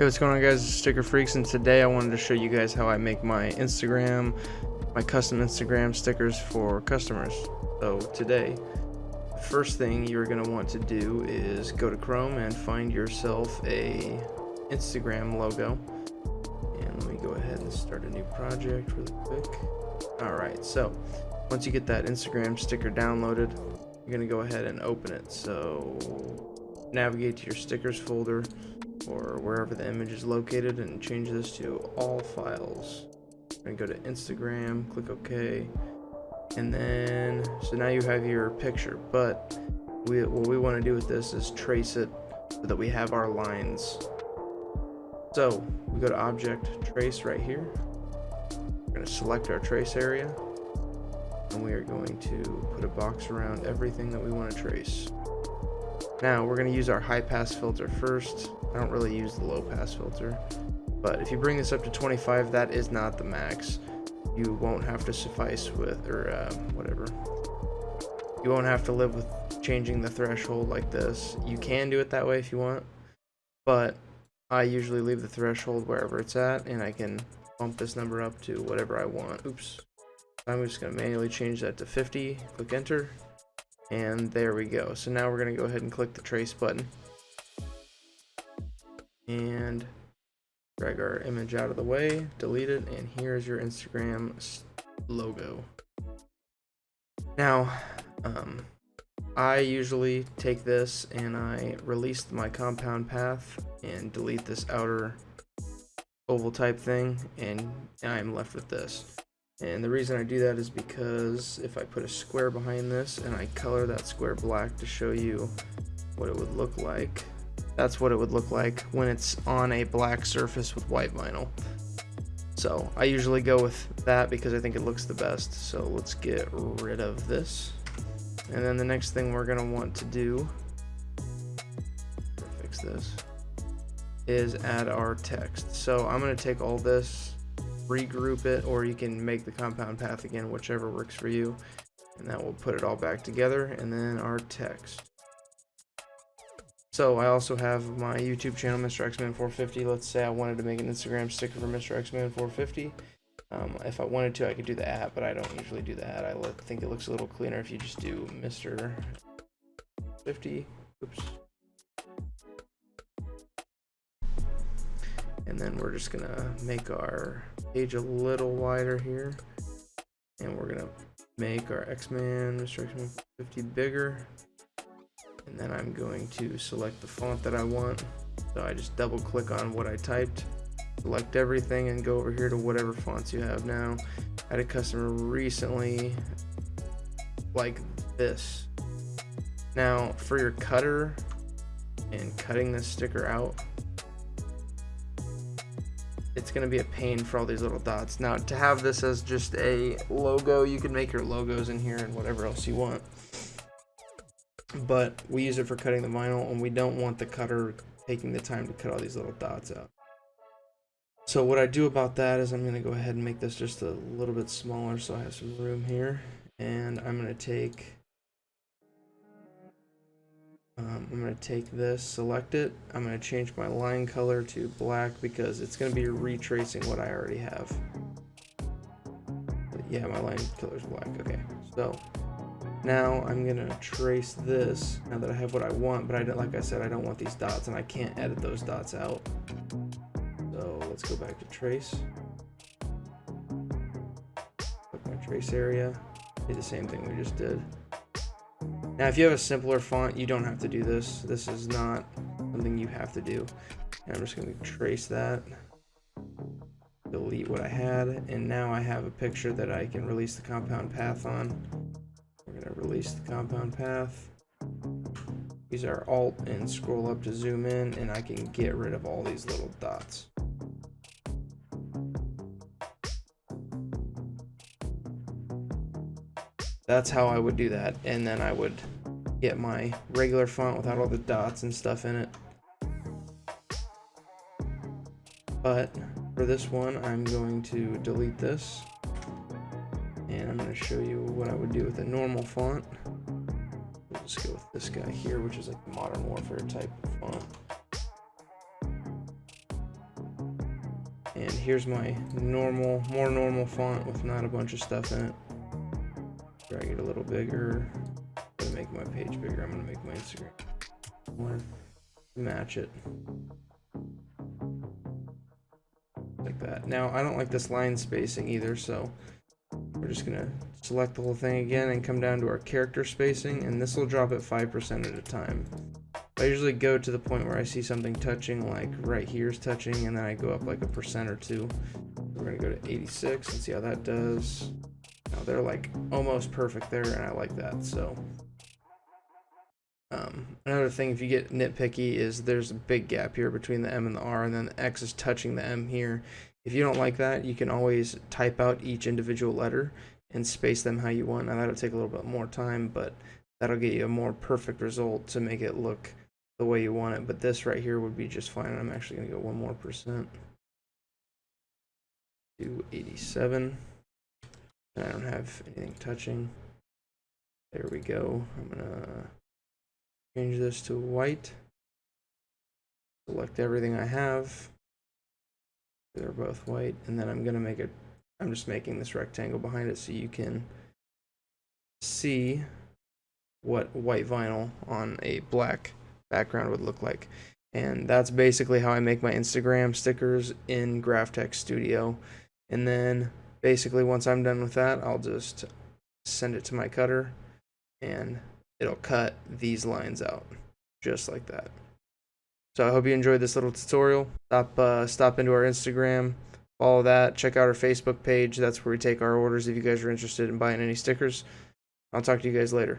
Hey, what's going on, guys? It's Sticker Freaks, and today I wanted to show you guys how I make my custom Instagram stickers for customers. So today, the first thing you're going to want to do is go to Chrome and find yourself a Instagram logo. And let me go ahead and start a new project really quick. Alright, so once you get that Instagram sticker downloaded, you're going to go ahead and open it. So navigate to your stickers folder or wherever the image is located and change this to all files. And go to Instagram, click OK, and then so now you have your picture, but what we want to do with this is trace it so that we have our lines. So we go to Object, Trace right here. We're going to select our trace area, and we are going to put a box around everything that we want to trace. Now we're going to use our high pass filter first. I don't really use the low pass filter, but if you bring this up to 25, that is not the max. You won't have to suffice with, whatever. You won't have to live with changing the threshold like this. You can do it that way if you want, but I usually leave the threshold wherever it's at, and I can bump this number up to whatever I want. Oops. I'm just going to manually change that to 50, click enter, and there we go. So now we're going to go ahead and click the trace button and drag our image out of the way, delete it, and here's your Instagram logo. Now, I usually take this and I release my compound path and delete this outer oval type thing, and I'm left with this. And the reason I do that is because if I put a square behind this and I color that square black to show you what it would look like, that's what it would look like when it's on a black surface with white vinyl. So I usually go with that because I think it looks the best. So let's get rid of this. And then the next thing we're gonna want to do, fix this, is add our text. So I'm gonna take all this, regroup it, or you can make the compound path again, whichever works for you, and that will put it all back together. And then our text. So I also have my YouTube channel, Mr. X-Man450. Let's say I wanted to make an Instagram sticker for Mr. X-Man450. If I wanted to, I could do the @ but I don't usually do the @ I think it looks a little cleaner if you just do Mr. 50. Oops. And then we're just gonna make our page a little wider here, and we're gonna make our X-Man, Mr. X-Man50 bigger. And then I'm going to select the font that I want. So I just double click on what I typed, select everything, and go over here to whatever fonts you have now. I had a customer recently like this. Now for your cutter and cutting this sticker out, it's going to be a pain for all these little dots. Now to have this as just a logo, you can make your logos in here and whatever else you want. But we use it for cutting the vinyl, and we don't want the cutter taking the time to cut all these little dots out. So what I do about that is I'm going to go ahead and make this just a little bit smaller so I have some room here. And I'm going to take this, select it. I'm going to change my line color to black because it's going to be retracing what I already have. But yeah, my line color is black. Okay, so now I'm gonna trace this now that I have what I want, but like I said, I don't want these dots, and I can't edit those dots out. So let's go back to trace. Click my trace area. Do the same thing we just did. Now, if you have a simpler font, you don't have to do this. This is not something you have to do. And I'm just gonna trace that, delete what I had, and now I have a picture that I can release the compound path on. We're going to release the compound path, use our Alt and scroll up to zoom in, and I can get rid of all these little dots. That's how I would do that, and then I would get my regular font without all the dots and stuff in it. But for this one, I'm going to delete this. And I'm going to show you what I would do with a normal font. We'll just go with this guy here, which is like the Modern Warfare type of font. And here's my more normal font with not a bunch of stuff in it. Drag it a little bigger. I'm gonna make my page bigger. I'm gonna make my Instagram more, match it like that. Now I don't like this line spacing either, so we're just gonna select the whole thing again and come down to our character spacing, and this will drop it 5% at a time. I usually go to the point where I see something touching, like right here's touching, and then I go up like a % or two. We're gonna go to 86 and see how that does. Now they're like almost perfect there, and I like that. So another thing, if you get nitpicky, is there's a big gap here between the M and the R, and then the X is touching the M here. If you don't like that, you can always type out each individual letter and space them how you want. Now that'll take a little bit more time, but that'll get you a more perfect result to make it look the way you want it. But this right here would be just fine. I'm actually gonna go 1 more % to 87. And I don't have anything touching. There we go. I'm gonna change this to white. Select everything I have. They're both white, and then I'm gonna make it. I'm just making this rectangle behind it so you can see what white vinyl on a black background would look like. And that's basically how I make my Instagram stickers in Graphtec Studio. And then basically once I'm done with that, I'll just send it to my cutter and it'll cut these lines out just like that. So I hope you enjoyed this little tutorial. Stop into our Instagram, follow that, check out our Facebook page. That's where we take our orders if you guys are interested in buying any stickers. I'll talk to you guys later.